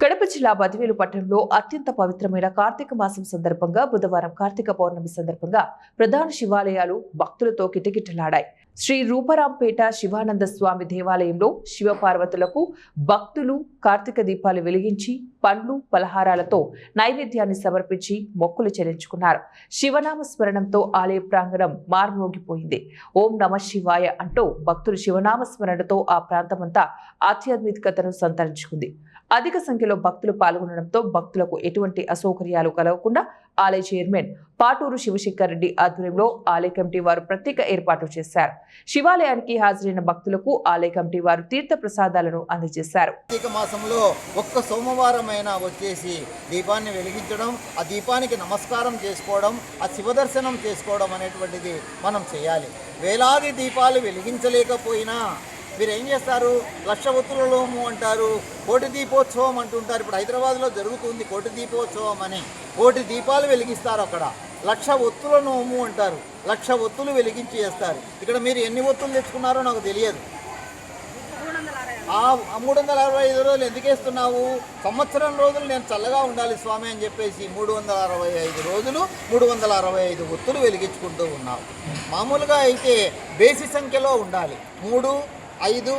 కడప జిల్లా బదివేలు పట్టణంలో అత్యంత పవిత్రమైన కార్తీక మాసం సందర్భంగా బుధవారం కార్తీక పౌర్ణమి సందర్భంగా ప్రధాన శివాలయాలు భక్తులతో కిటకిటలాడాయి. శ్రీ రూపరాంపేట శివానంద స్వామి దేవాలయంలో శివపార్వతులకు భక్తులు కార్తీక దీపాలు వెలిగించి పండ్లు పలహారాలతో నైవేద్యాన్ని సమర్పించి మొక్కులు చెల్లించుకున్నారు. శివనామ స్మరణంతో ఆలయ ప్రాంగణం మార్మోగిపోయింది. ఓం నమ శివాయ అంటూ భక్తులు శివనామ స్మరణతో ఆ ప్రాంతమంతా ఆధ్యాత్మికతను సంతరించుకుంది. అధిక సంఖ్యలో భక్తులు పాల్గొనడంతో భక్తులకు ఎటువంటి అసౌకర్యాలు కలగకుండా ఆలయ చైర్మన్ పాటూరు శివశంకర్ రెడ్డి ఆధ్వర్యంలో ఆలయ కమిటీ వారు ప్రత్యేక ఏర్పాట్లు చేశారు. శివాలయానికి హాజరైన భక్తులకు ఆలయ కమిటీ వారు తీర్థ ప్రసాదాలను అందజేశారు. కార్తీక మాసంలో ఒక్క సోమవారమైనా వచ్చేసి దీపాన్ని వెలిగించడం, ఆ దీపానికి నమస్కారం చేసుకోవడం, ఆ శివ దర్శనం చేసుకోవడం అనేటువంటిది మనం చేయాలి. వేలాది దీపాలు వెలిగించలేకపోయినా మీరు ఏం చేస్తారు? లక్ష ఒత్తులలోము అంటారు, కోటి దీపోత్సవం అంటుంటారు. ఇప్పుడు హైదరాబాద్లో జరుగుతుంది కోటి దీపోత్సవం అని. కోటి దీపాలు వెలిగిస్తారు, అక్కడ లక్ష ఒత్తుల నోము అంటారు. లక్ష ఒత్తులు వెలిగించి చేస్తారు. ఇక్కడ మీరు ఎన్ని ఒత్తులు తెచ్చుకున్నారో నాకు తెలియదు. 365 రోజులు ఎందుకు వేస్తున్నావు? సంవత్సరం రోజులు నేను చల్లగా ఉండాలి స్వామి అని చెప్పేసి 365 రోజులు 365 ఒత్తులు వెలిగించుకుంటూ ఉన్నావు. మామూలుగా అయితే బేసి సంఖ్యలో ఉండాలి. 3, 5,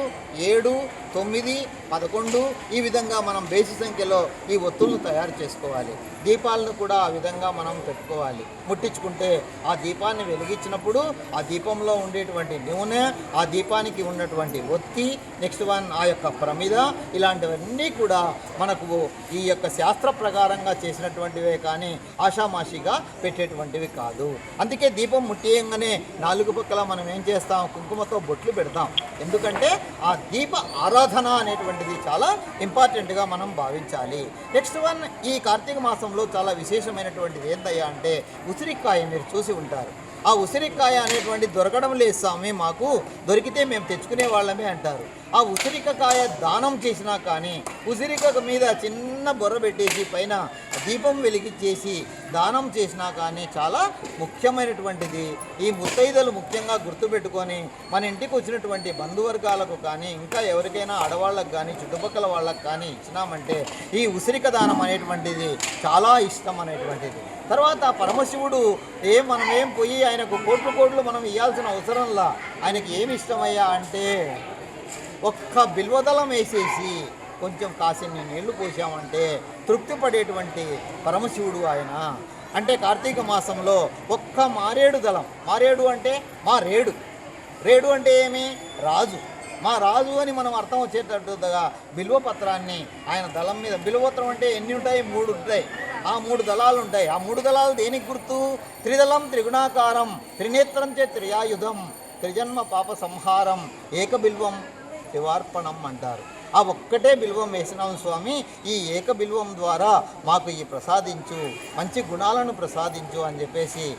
7, 9, 11 ఈ విధంగా మనం బేసి సంఖ్యలో ఈ ఒత్తులను తయారు చేసుకోవాలి. దీపాలను కూడా ఆ విధంగా మనం పెట్టుకోవాలి. ముట్టించుకుంటే ఆ దీపాన్ని వెలిగించినప్పుడు ఆ దీపంలో ఉండేటువంటి నూనె, ఆ దీపానికి ఉన్నటువంటి ఒత్తి, నెక్స్ట్ వన్ ఆ యొక్క ప్రమిద, ఇలాంటివన్నీ కూడా మనకు ఈ యొక్క శాస్త్ర ప్రకారంగా చేసినటువంటివే కానీ ఆషామాషిగా పెట్టేటువంటివి కాదు. అందుకే దీపం ముట్టియంగానే 4 పక్కల మనం ఏం చేస్తాం? కుంకుమతో బొట్లు పెడతాం. ఎందుకంటే ఆ దీప ఆరాధన అనేటువంటిది చాలా ఇంపార్టెంట్గా మనం భావించాలి. నెక్స్ట్ వన్, ఈ కార్తీక మాసంలో చాలా విశేషమైనటువంటిది ఏంటయ్యా అంటే ఉసిరికాయ. మీరు చూసి ఉంటారు. ఆ ఉసిరికాయ అనేటువంటి దొరకడం లేదు స్వామి, మాకు దొరికితే మేము తెచ్చుకునే వాళ్ళమే అంటారు. ఆ ఉసిరికాయ దానం చేసినా కానీ, ఉసిరిక మీద చిన్న బొర్ర పెట్టేసి పైన దీపం వెలిగించేసి దానం చేసినా కానీ చాలా ముఖ్యమైనటువంటిది. ఈ ముత్తైదలు ముఖ్యంగా గుర్తుపెట్టుకొని మన ఇంటికి వచ్చినటువంటి బంధువర్గాలకు కానీ, ఇంకా ఎవరికైనా ఆడవాళ్ళకు కానీ, చుట్టుపక్కల వాళ్ళకు కానీ ఇచ్చినామంటే ఈ ఉసిరిక దానం అనేటువంటిది చాలా ఇష్టం అనేటువంటిది. తర్వాత పరమశివుడు మనం ఏం పోయి ఆయనకు కోట్లు మనం ఇవ్వాల్సిన అవసరంలా. ఆయనకి ఏమి ఇష్టమయ్యా అంటే ఒక్క బిల్వదళం వేసేసి కొంచెం కాసిన్ని నీళ్లు పోసామంటే తృప్తి పడేటువంటి పరమశివుడు ఆయన. అంటే కార్తీక మాసంలో ఒక్క మారేడు దళం, మారేడు అంటే మా రేడు, రేడు అంటే ఏమి? రాజు. మా రాజు అని మనం అర్థం వచ్చేటట్టుగా బిల్వపత్రాన్ని ఆయన దళం మీద, బిల్వపత్రం అంటే ఎన్ని ఉంటాయి? 3 ఉంటాయి. ఆ 3 దళాలు ఉంటాయి. ఆ 3 దళాలు దేనికి గుర్తు? త్రిదళం త్రిగుణాకారం, త్రినేత్రం చే త్రియాయుధం, త్రిజన్మ పాప సంహారం, ఏక బిల్వం శివార్పణం అంటారు. ఆ ఒక్కటే బిల్వం వేసినాం స్వామి, ఈ ఏక బిల్వం ద్వారా మాకు ఈ ప్రసాదించు, మంచి గుణాలను ప్రసాదించు అని చెప్పేసి